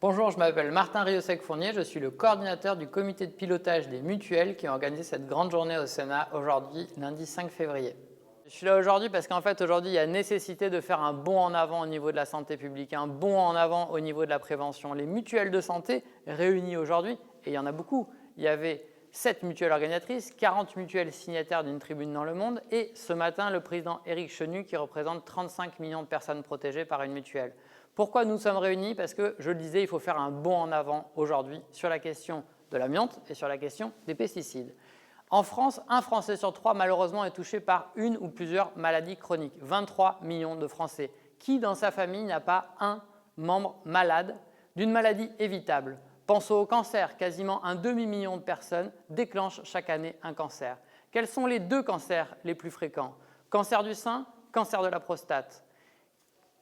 Bonjour, je m'appelle Martin Riosec-Fournier, je suis le coordinateur du comité de pilotage des mutuelles qui a organisé cette grande journée au Sénat aujourd'hui, lundi 5 février. Je suis là aujourd'hui parce qu'en fait, aujourd'hui, il y a nécessité de faire un bond en avant au niveau de la santé publique, un bond en avant au niveau de la prévention. Les mutuelles de santé réunies aujourd'hui, et il y en a beaucoup, il y avait 7 mutuelles organisatrices, 40 mutuelles signataires d'une tribune dans le monde et ce matin, le président Éric Chenu qui représente 35 millions de personnes protégées par une mutuelle. Pourquoi nous sommes réunis? Parce que, je le disais, il faut faire un bond en avant aujourd'hui sur la question de l'amiante et sur la question des pesticides. En France, un Français sur 3 malheureusement est touché par une ou plusieurs maladies chroniques. 23 millions de Français. Qui dans sa famille n'a pas un membre malade d'une maladie évitable? Pensons au cancer, quasiment un demi-million de personnes déclenchent chaque année un cancer. Quels sont les 2 cancers les plus fréquents? Cancer du sein, cancer de la prostate.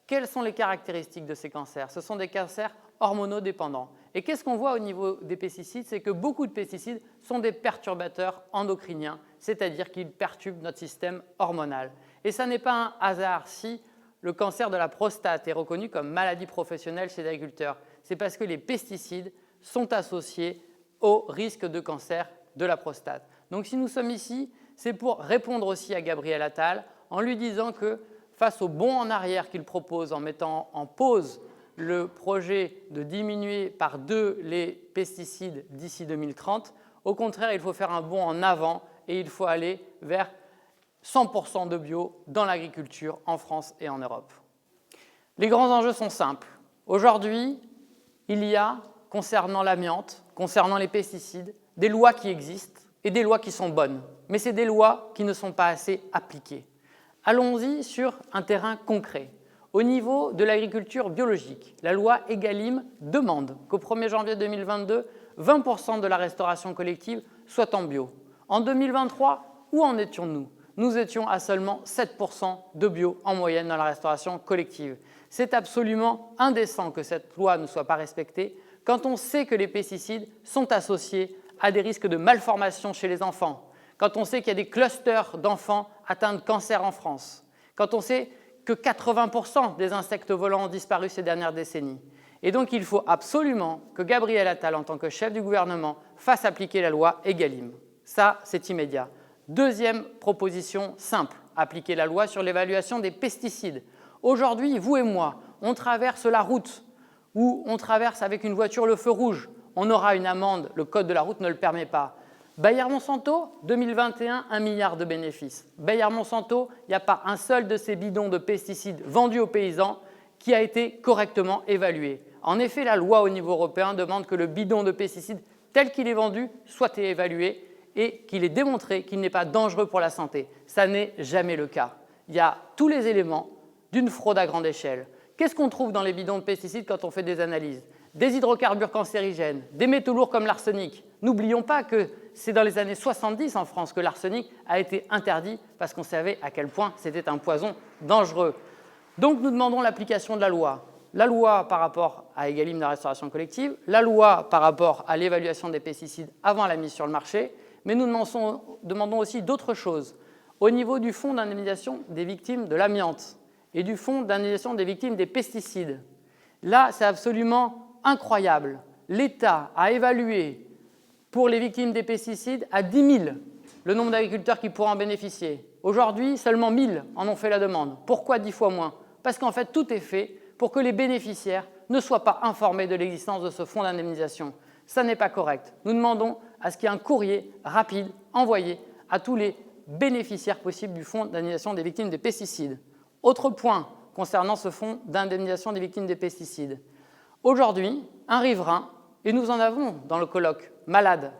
Quelles sont les caractéristiques de ces cancers? Ce sont des cancers hormonodépendants. Et qu'est-ce qu'on voit au niveau des pesticides? C'est que beaucoup de pesticides sont des perturbateurs endocriniens, c'est-à-dire qu'ils perturbent notre système hormonal. Et ça n'est pas un hasard si le cancer de la prostate est reconnu comme maladie professionnelle chez les agriculteurs. C'est parce que les pesticides sont associés au risque de cancer de la prostate. Donc si nous sommes ici, c'est pour répondre aussi à Gabriel Attal en lui disant que face au bond en arrière qu'il propose en mettant en pause le projet de diminuer par 2 les pesticides d'ici 2030, au contraire, il faut faire un bond en avant et il faut aller vers 100% de bio dans l'agriculture en France et en Europe. Les grands enjeux sont simples. Aujourd'hui, il y a, concernant l'amiante, concernant les pesticides, des lois qui existent et des lois qui sont bonnes. Mais c'est des lois qui ne sont pas assez appliquées. Allons-y sur un terrain concret. Au niveau de l'agriculture biologique, la loi Egalim demande qu'au 1er janvier 2022, 20% de la restauration collective soit en bio. En 2023, où en étions-nous? Nous étions à seulement 7% de bio en moyenne dans la restauration collective. C'est absolument indécent que cette loi ne soit pas respectée quand on sait que les pesticides sont associés à des risques de malformation chez les enfants, quand on sait qu'il y a des clusters d'enfants atteints de cancer en France, quand on sait que 80% des insectes volants ont disparu ces dernières décennies. Et donc, il faut absolument que Gabriel Attal, en tant que chef du gouvernement, fasse appliquer la loi Egalim. Ça, c'est immédiat. Deuxième proposition simple, appliquer la loi sur l'évaluation des pesticides. Aujourd'hui, vous et moi, on traverse la route ou on traverse avec une voiture le feu rouge. On aura une amende, le code de la route ne le permet pas. Bayer-Monsanto, 2021, 1 milliard de bénéfices. Bayer-Monsanto, il n'y a pas un seul de ces bidons de pesticides vendus aux paysans qui a été correctement évalué. En effet, la loi au niveau européen demande que le bidon de pesticides tel qu'il est vendu soit évalué et qu'il est démontré qu'il n'est pas dangereux pour la santé. Ça n'est jamais le cas. Il y a tous les éléments d'une fraude à grande échelle. Qu'est-ce qu'on trouve dans les bidons de pesticides quand on fait des analyses? Des hydrocarbures cancérigènes, des métaux lourds comme l'arsenic. N'oublions pas que c'est dans les années 70 en France que l'arsenic a été interdit parce qu'on savait à quel point c'était un poison dangereux. Donc nous demandons l'application de la loi. La loi par rapport à Egalim de la restauration collective, la loi par rapport à l'évaluation des pesticides avant la mise sur le marché, mais nous demandons aussi d'autres choses. Au niveau du fonds d'indemnisation des victimes de l'amiante et du fonds d'indemnisation des victimes des pesticides, là c'est absolument incroyable. L'État a évalué pour les victimes des pesticides à 10 000 le nombre d'agriculteurs qui pourraient en bénéficier. Aujourd'hui, seulement 1 000 en ont fait la demande. Pourquoi 10 fois moins? Parce qu'en fait, tout est fait pour que les bénéficiaires ne soient pas informés de l'existence de ce fonds d'indemnisation. Ça n'est pas correct. Nous demandons à ce qu'il y ait un courrier rapide envoyé à tous les bénéficiaires possibles du fonds d'indemnisation des victimes des pesticides. Autre point concernant ce fonds d'indemnisation des victimes des pesticides. Aujourd'hui, un riverain, et nous en avons dans le colloque, malade,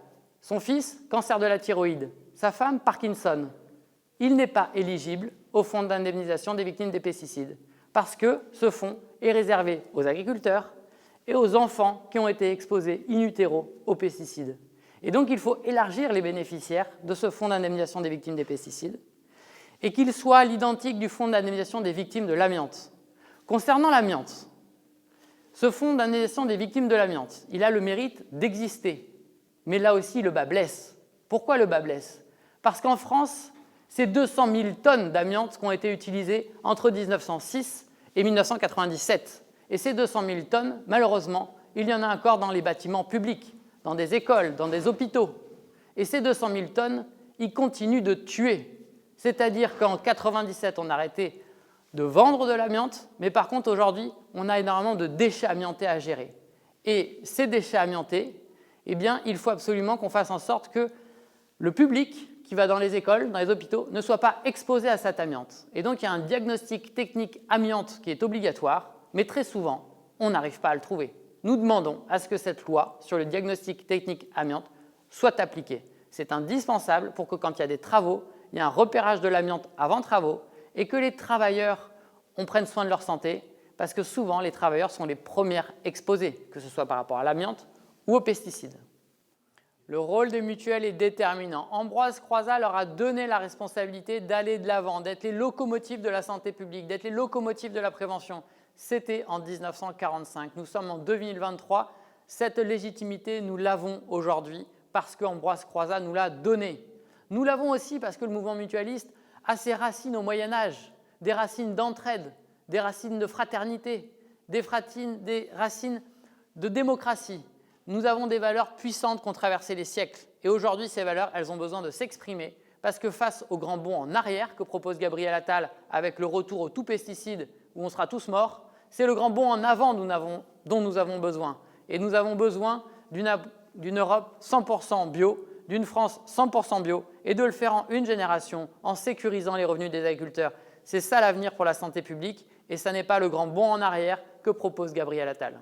son fils, cancer de la thyroïde, sa femme, Parkinson, il n'est pas éligible au fonds d'indemnisation des victimes des pesticides parce que ce fonds est réservé aux agriculteurs et aux enfants qui ont été exposés in utero aux pesticides. Et donc, il faut élargir les bénéficiaires de ce fonds d'indemnisation des victimes des pesticides et qu'il soit à l'identique du fonds d'indemnisation des victimes de l'amiante. Concernant l'amiante, ce fonds d'indemnisation des victimes de l'amiante, il a le mérite d'exister. Mais là aussi, le bât blesse. Pourquoi le bât blesse? Parce qu'en France, c'est 200 000 tonnes d'amiante qui ont été utilisées entre 1906 et 1997. Et ces 200 000 tonnes, malheureusement, il y en a encore dans les bâtiments publics, dans des écoles, dans des hôpitaux. Et ces 200 000 tonnes, ils continuent de tuer. C'est-à-dire qu'en 1997, on a arrêté de vendre de l'amiante, mais par contre, aujourd'hui, on a énormément de déchets amiantés à gérer. Et ces déchets amiantés, eh bien, il faut absolument qu'on fasse en sorte que le public qui va dans les écoles, dans les hôpitaux, ne soit pas exposé à cette amiante. Et donc, il y a un diagnostic technique amiante qui est obligatoire, mais très souvent, on n'arrive pas à le trouver. Nous demandons à ce que cette loi sur le diagnostic technique amiante soit appliquée. C'est indispensable pour que quand il y a des travaux, il y ait un repérage de l'amiante avant travaux et que les travailleurs prennent soin de leur santé, parce que souvent, les travailleurs sont les premiers exposés, que ce soit par rapport à l'amiante ou aux pesticides. Le rôle des mutuelles est déterminant. Ambroise Croizat leur a donné la responsabilité d'aller de l'avant, d'être les locomotives de la santé publique, d'être les locomotives de la prévention. C'était en 1945. Nous sommes en 2023. Cette légitimité, nous l'avons aujourd'hui parce qu'Ambroise Croizat nous l'a donnée. Nous l'avons aussi parce que le mouvement mutualiste a ses racines au Moyen-Âge, des racines d'entraide, des racines de fraternité, des racines de démocratie. Nous avons des valeurs puissantes qui ont traversé les siècles. Et aujourd'hui, ces valeurs, elles ont besoin de s'exprimer parce que face au grand bond en arrière que propose Gabriel Attal avec le retour au tout pesticide où on sera tous morts, c'est le grand bond en avant dont nous avons besoin. Et nous avons besoin d'une Europe 100% bio, d'une France 100% bio et de le faire en une génération en sécurisant les revenus des agriculteurs. C'est ça l'avenir pour la santé publique et ce n'est pas le grand bond en arrière que propose Gabriel Attal.